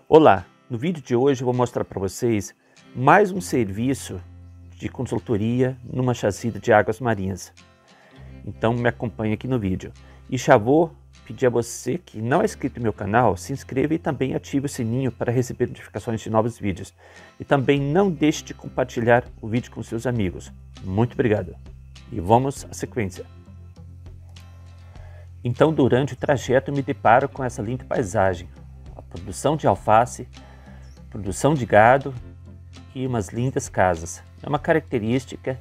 Olá, no vídeo de hoje eu vou mostrar para vocês mais um serviço de consultoria numa chazida de águas marinhas. Então me acompanhe aqui no vídeo. E já vou pedir a você que não é inscrito no meu canal, se inscreva e também ative o sininho para receber notificações de novos vídeos. E também não deixe de compartilhar o vídeo com seus amigos. Muito obrigado. E vamos à sequência. Então durante o trajeto eu me deparo com essa linda paisagem. A produção de alface, produção de gado e umas lindas casas. É uma característica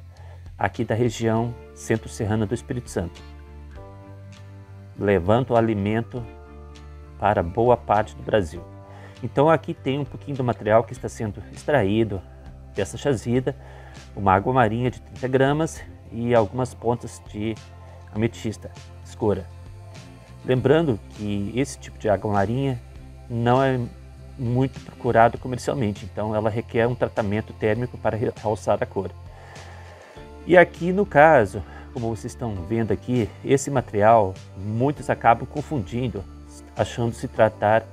aqui da região centro-serrana do Espírito Santo. Levanta o alimento para boa parte do Brasil. Então aqui tem um pouquinho do material que está sendo extraído dessa jazida, uma água marinha de 30 gramas e algumas pontas de ametista escura. Lembrando que esse tipo de água marinha não é muito procurado comercialmente, então ela requer um tratamento térmico para realçar a cor. E aqui no caso, como vocês estão vendo aqui, esse material muitos acabam confundindo, achando se tratar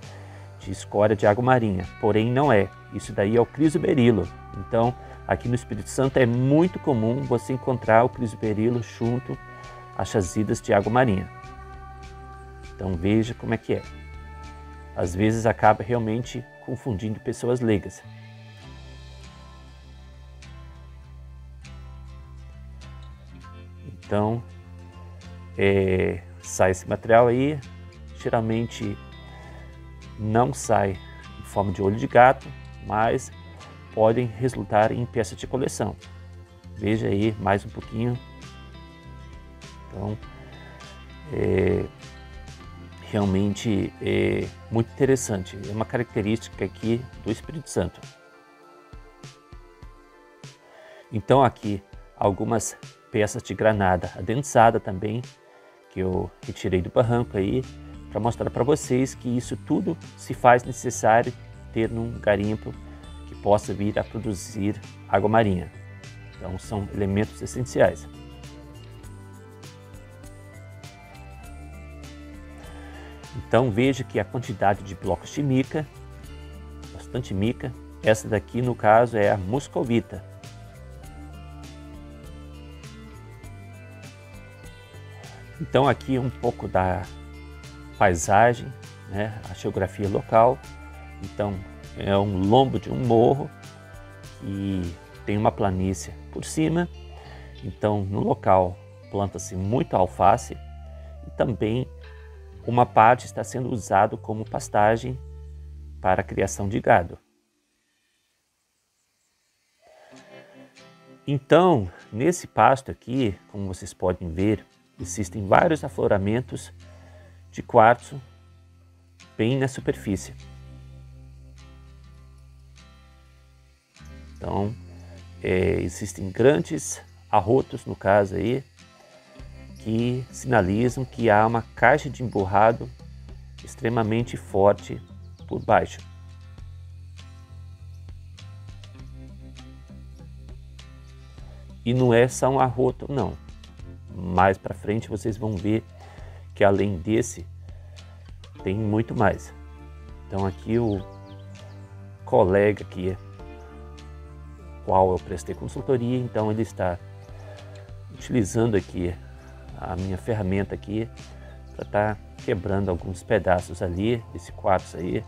de escória de água marinha, porém não é. Isso daí é o crisoberilo. Então aqui no Espírito Santo é muito comum você encontrar o crisoberilo junto às jazidas de água marinha. Então veja como é que é. Às vezes acaba realmente confundindo pessoas leigas. Então, sai esse material aí, geralmente não sai em forma de olho de gato, mas podem resultar em peças de coleção. Veja aí mais um pouquinho. Então, realmente é muito interessante, é uma característica aqui do Espírito Santo. Então aqui algumas peças de granada adensada também, que eu retirei do barranco aí, para mostrar para vocês que isso tudo se faz necessário ter num garimpo que possa vir a produzir água marinha. Então são elementos essenciais. Então veja que a quantidade de blocos de mica, bastante mica, essa daqui no caso é a muscovita. Então aqui um pouco da paisagem, né, a geografia local. Então é um lombo de um morro que tem uma planície por cima. Então no local planta-se muito alface e também uma parte está sendo usado como pastagem para a criação de gado. Então, nesse pasto aqui, como vocês podem ver, existem vários afloramentos de quartzo bem na superfície. Então, existem grandes arrotos, no caso aí, que sinalizam que há uma caixa de emburrado extremamente forte por baixo. E não é só um arroto, não. Mais para frente vocês vão ver que além desse tem muito mais. Então aqui o colega aqui, qual eu prestei consultoria, então ele está utilizando aqui a minha ferramenta aqui para estar quebrando alguns pedaços ali desse quartzo aí.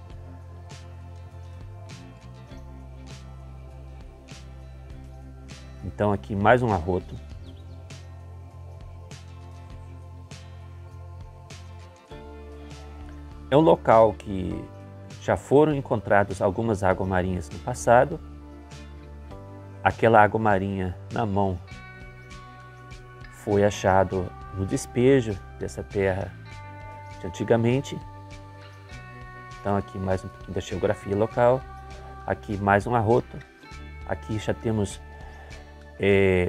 Então aqui mais um arroto. É um local que já foram encontradas algumas águas marinhas no passado. Aquela água marinha na mão foi achado no despejo dessa terra de antigamente. Então aqui mais um pouquinho da geografia local. Aqui mais um arroto. Aqui já temos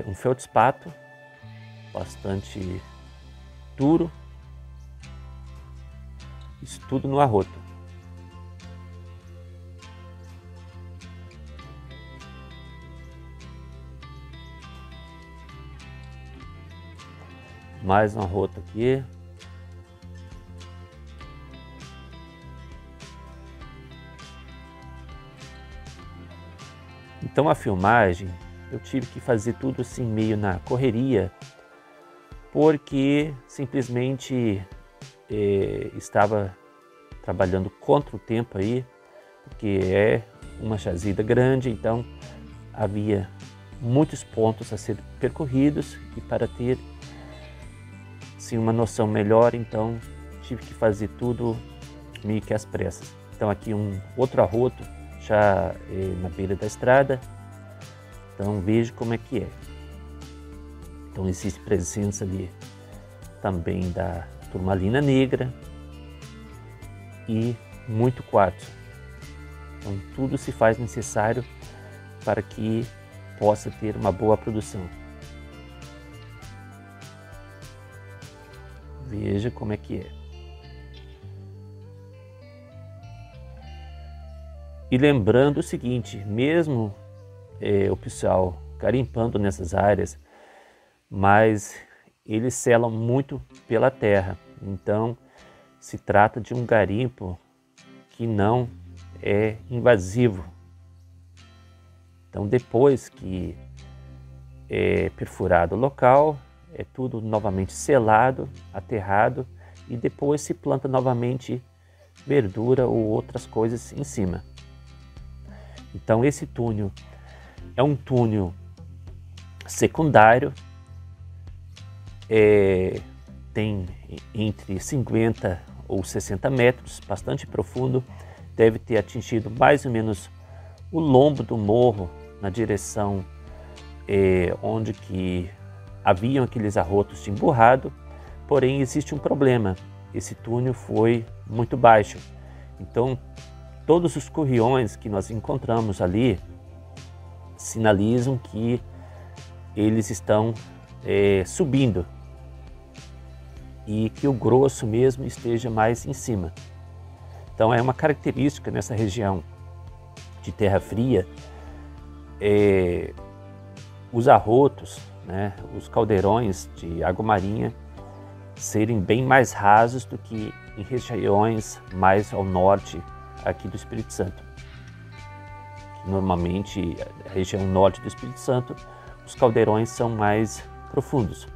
um feldspato bastante duro. Isso tudo no arroto. Mais um arroto aqui. Então a filmagem eu tive que fazer tudo assim meio na correria, porque simplesmente estava trabalhando contra o tempo aí, porque é uma jazida grande, então havia muitos pontos a ser percorridos e para ter sim, uma noção melhor, então tive que fazer tudo meio que às pressas. Então aqui um outro arroto já na beira da estrada, então veja como é que é. Então existe presença ali também da turmalina negra e muito quartzo. Então tudo se faz necessário para que possa ter uma boa produção. Veja como é que é. E lembrando o seguinte, mesmo o pessoal garimpando nessas áreas, mas eles selam muito pela terra. Então se trata de um garimpo que não é invasivo. Então depois que é perfurado o local, é tudo novamente selado, aterrado e depois se planta novamente verdura ou outras coisas em cima. Então esse túnel é um túnel secundário, tem entre 50 ou 60 metros, bastante profundo, deve ter atingido mais ou menos o lombo do morro na direção onde que haviam aqueles arrotos de emburrado, porém existe um problema, esse túnel foi muito baixo, então todos os curriões que nós encontramos ali sinalizam que eles estão subindo e que o grosso mesmo esteja mais em cima. Então é uma característica nessa região de terra fria, os arrotos, né, os caldeirões de água marinha serem bem mais rasos do que em regiões mais ao norte aqui do Espírito Santo. Normalmente, a região norte do Espírito Santo, os caldeirões são mais profundos.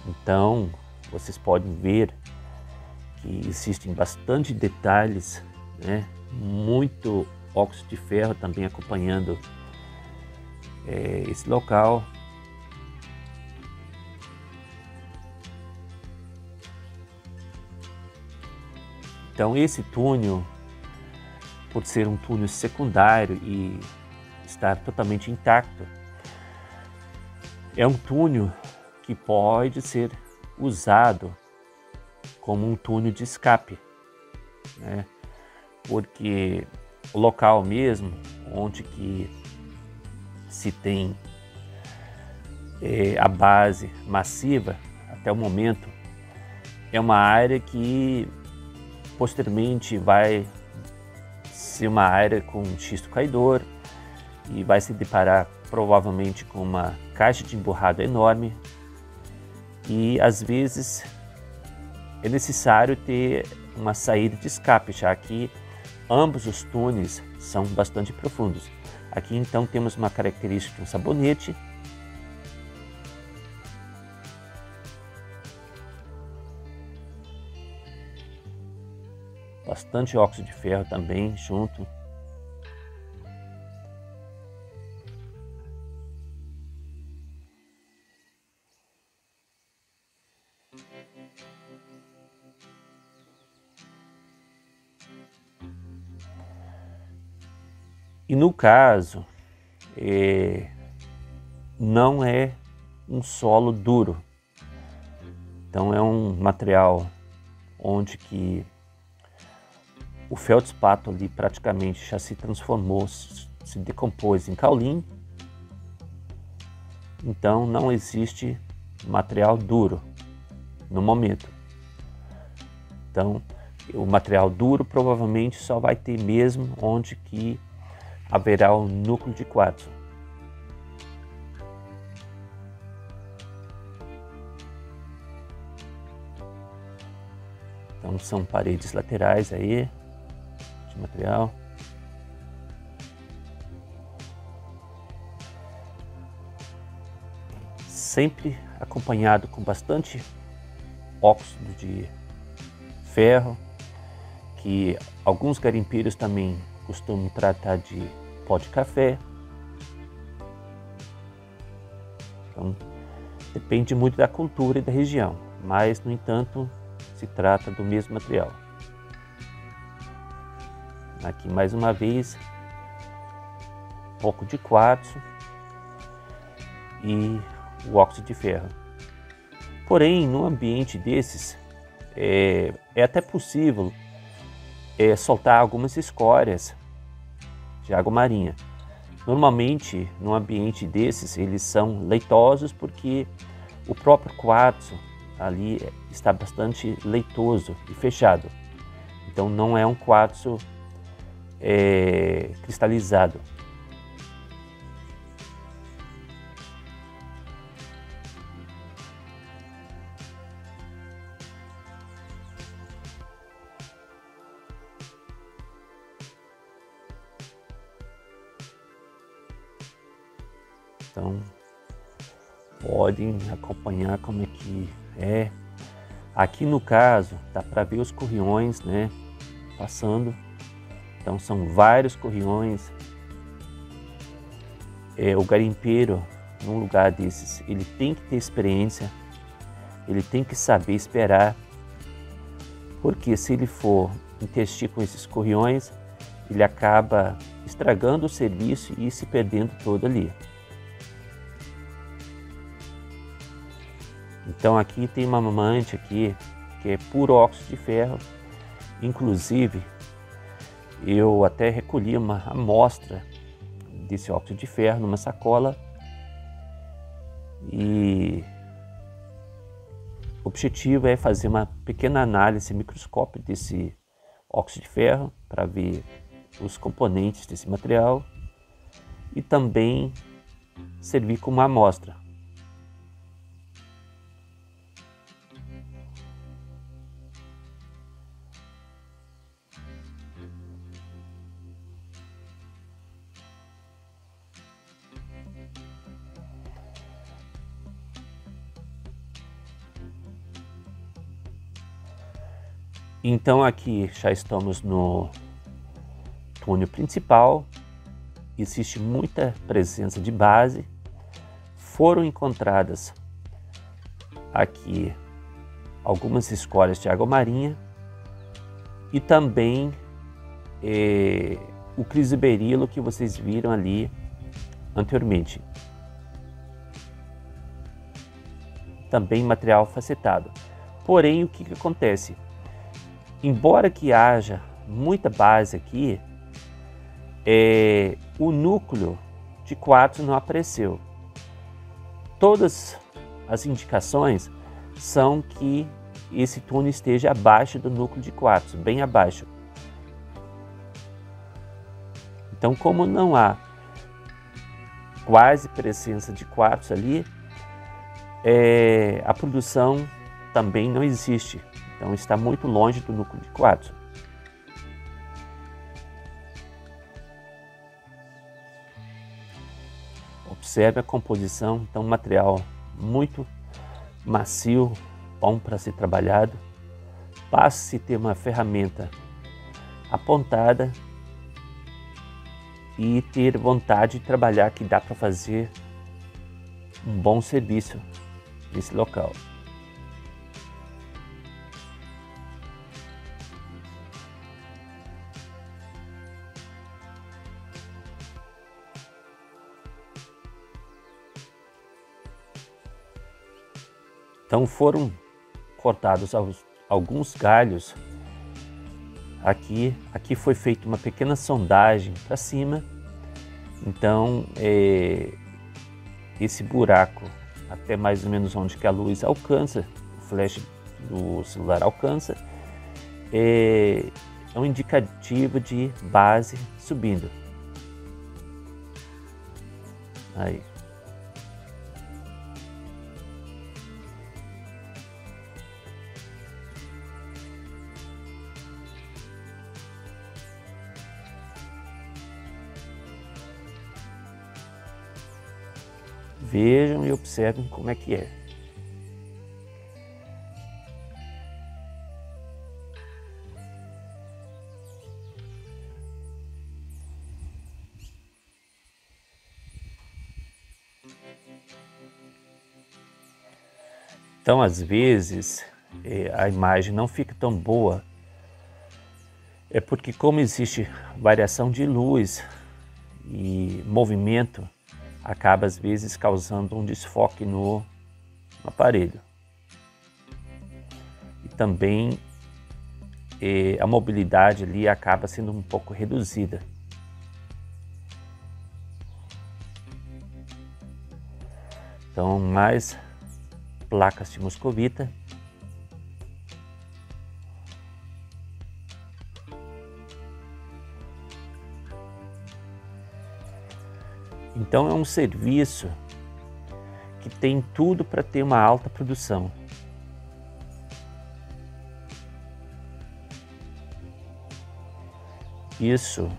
Então, vocês podem ver que existem bastante detalhes, né? Muito óxido de ferro também acompanhando esse local. Então esse túnel, por ser um túnel secundário e estar totalmente intacto, é um túnel que pode ser usado como um túnel de escape, né? Porque o local mesmo onde que se tem a base massiva até o momento é uma área que posteriormente vai ser uma área com xisto caidor e vai se deparar provavelmente com uma caixa de emburrado enorme e às vezes é necessário ter uma saída de escape, já que ambos os túneis são bastante profundos. Aqui então temos uma característica de um sabonete, bastante óxido de ferro também junto. E no caso, não é um solo duro. Então é um material onde que o feldspato ali praticamente já se transformou, se decompôs em caulim. Então não existe material duro no momento. Então o material duro provavelmente só vai ter mesmo onde que haverá um núcleo de quartzo. Então são paredes laterais aí de material. Sempre acompanhado com bastante óxido de ferro, que alguns garimpeiros também costumam tratar de pó de café. Então, depende muito da cultura e da região, mas, no entanto, se trata do mesmo material. Aqui, mais uma vez, um pouco de quartzo e o óxido de ferro. Porém, num ambiente desses, é até possível soltar algumas escórias de água marinha. Normalmente, num ambiente desses, eles são leitosos porque o próprio quartzo ali está bastante leitoso e fechado. Então não é um quartzo cristalizado. Então podem acompanhar como é que é. Aqui no caso dá para ver os corriões, né, passando. Então são vários corriões. O garimpeiro num lugar desses, ele tem que ter experiência, ele tem que saber esperar, porque se ele for insistir com esses corriões, ele acaba estragando o serviço e se perdendo todo ali. Então aqui tem uma mamante aqui que é puro óxido de ferro. Inclusive eu até recolhi uma amostra desse óxido de ferro numa sacola e o objetivo é fazer uma pequena análise microscópica desse óxido de ferro para ver os componentes desse material e também servir como uma amostra. Então aqui já estamos no túnel principal, existe muita presença de base, foram encontradas aqui algumas escórias de água marinha e também o crisoberilo que vocês viram ali anteriormente. Também material facetado. Porém, o que acontece? Embora que haja muita base aqui, o núcleo de quartzo não apareceu. Todas as indicações são que esse túnel esteja abaixo do núcleo de quartzo, bem abaixo. Então, como não há quase presença de quartzo ali, a produção também não existe. Então está muito longe do núcleo de quartzo. Observe a composição, então material muito macio, bom para ser trabalhado. Basta-se ter uma ferramenta apontada e ter vontade de trabalhar, que dá para fazer um bom serviço nesse local. Então foram cortados alguns galhos. Aqui foi feita uma pequena sondagem para cima. Então esse buraco até mais ou menos onde que a luz alcança, o flash do celular alcança, é um indicativo de base subindo. Aí. Vejam e observem como é que é. Então, às vezes, a imagem não fica tão boa. É porque, como existe variação de luz e movimento, acaba às vezes causando um desfoque no aparelho. E também a mobilidade ali acaba sendo um pouco reduzida. Então, mais placas de moscovita. Então é um serviço que tem tudo para ter uma alta produção. Isso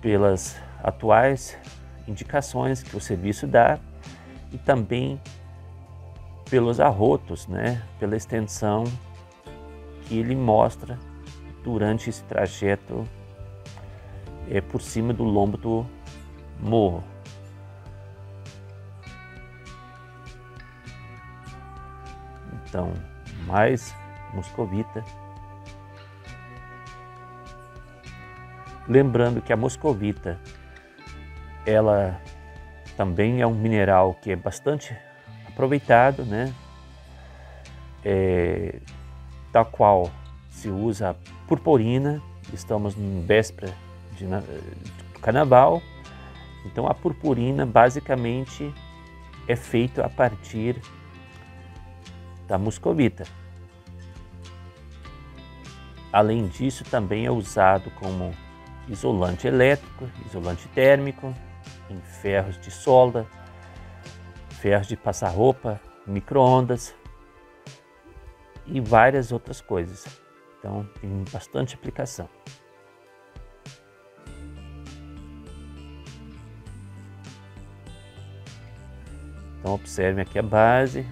pelas atuais indicações que o serviço dá e também pelos arrotos, né? Pela extensão que ele mostra durante esse trajeto por cima do lombo do morro. Então, mais moscovita. Lembrando que a moscovita, ela também é um mineral que é bastante aproveitado, né? Da qual se usa a purpurina. Estamos em véspera do carnaval, então a purpurina basicamente é feita a partir da moscovita. Além disso, também é usado como isolante elétrico, isolante térmico, em ferros de solda, ferros de passar roupa, micro-ondas e várias outras coisas. Então tem bastante aplicação. Então observem aqui a base.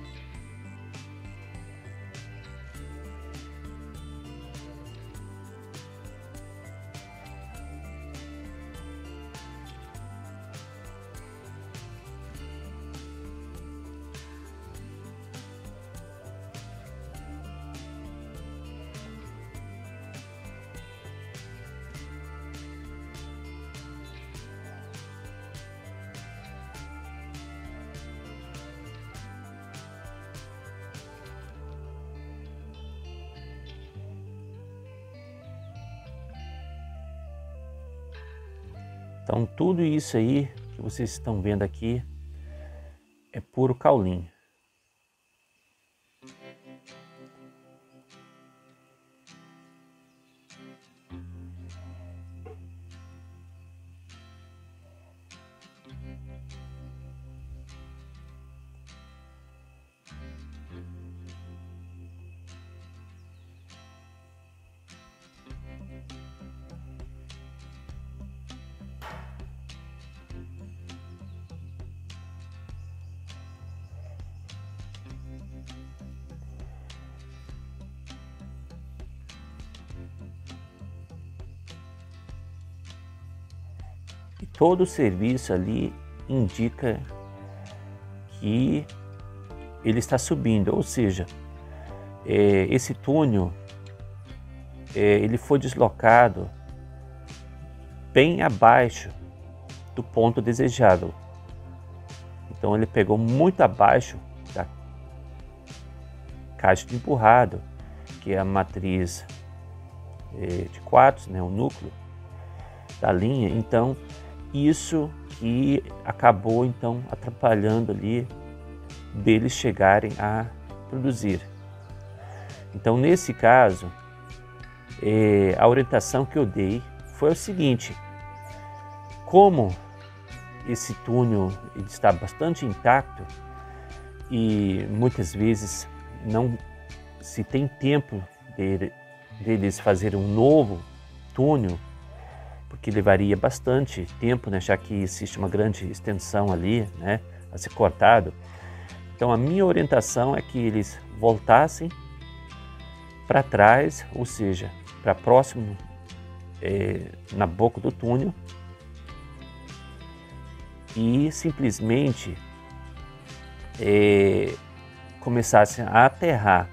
Então tudo isso aí que vocês estão vendo aqui é puro caulim. E todo o serviço ali indica que ele está subindo, ou seja, esse túnel ele foi deslocado bem abaixo do ponto desejado. Então ele pegou muito abaixo da caixa de empurrado, que é a matriz de quartzo, né, o núcleo da linha. Então isso que acabou então atrapalhando ali deles chegarem a produzir. Então nesse caso a orientação que eu dei foi o seguinte: como esse túnel ele está bastante intacto e muitas vezes não se tem tempo deles fazer um novo túnel, porque levaria bastante tempo, né, já que existe uma grande extensão ali, né, a ser cortado. Então a minha orientação é que eles voltassem para trás, ou seja, para próximo na boca do túnel, e simplesmente começassem a aterrar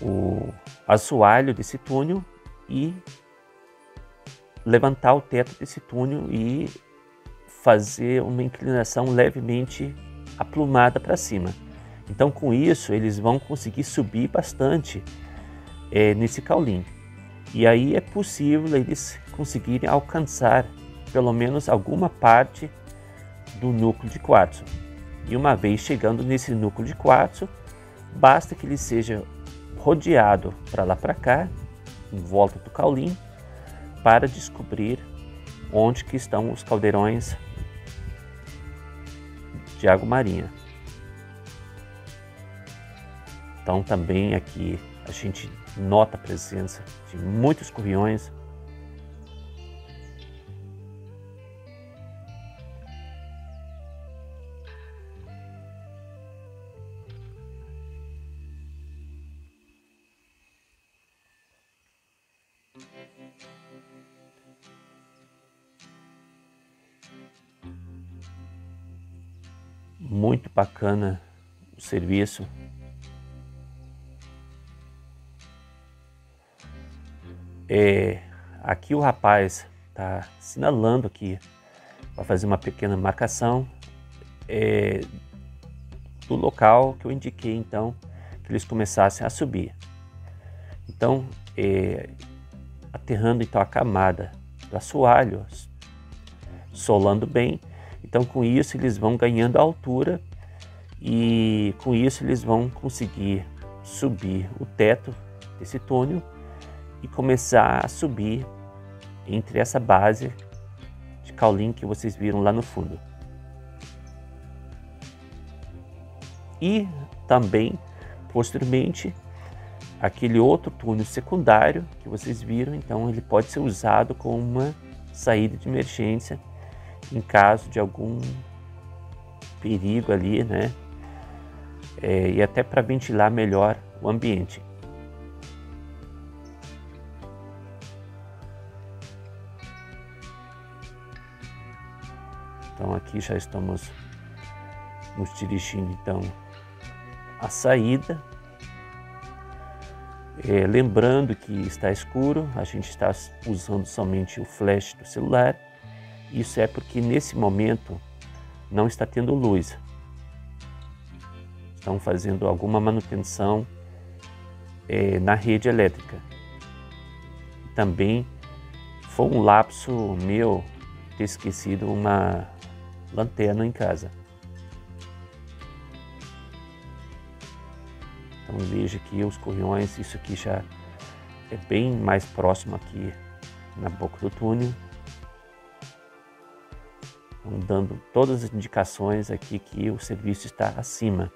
o assoalho desse túnel e levantar o teto desse túnel e fazer uma inclinação levemente aplumada para cima. Então com isso eles vão conseguir subir bastante nesse caulim. E aí é possível eles conseguirem alcançar pelo menos alguma parte do núcleo de quartzo. E uma vez chegando nesse núcleo de quartzo, basta que ele seja rodeado para lá para cá, em volta do caulim, para descobrir onde que estão os caldeirões de água marinha. Então também aqui a gente nota a presença de muitos curriões. Muito bacana o serviço. Aqui o rapaz está sinalando aqui para fazer uma pequena marcação do local que eu indiquei, então, que eles começassem a subir. Então, aterrando então a camada do assoalho, solando bem. Então com isso eles vão ganhando altura e com isso eles vão conseguir subir o teto desse túnel e começar a subir entre essa base de caulim que vocês viram lá no fundo. E também, posteriormente, aquele outro túnel secundário que vocês viram, então ele pode ser usado como uma saída de emergência em caso de algum perigo ali, né? E até para ventilar melhor o ambiente. Então aqui já estamos nos dirigindo então à saída. Lembrando que está escuro, a gente está usando somente o flash do celular. Isso é porque nesse momento não está tendo luz. Estão fazendo alguma manutenção na rede elétrica. Também foi um lapso meu ter esquecido uma lanterna em casa. Então veja aqui os curriões, isso aqui já é bem mais próximo aqui na boca do túnel. Então, dando todas as indicações aqui que o serviço está acima.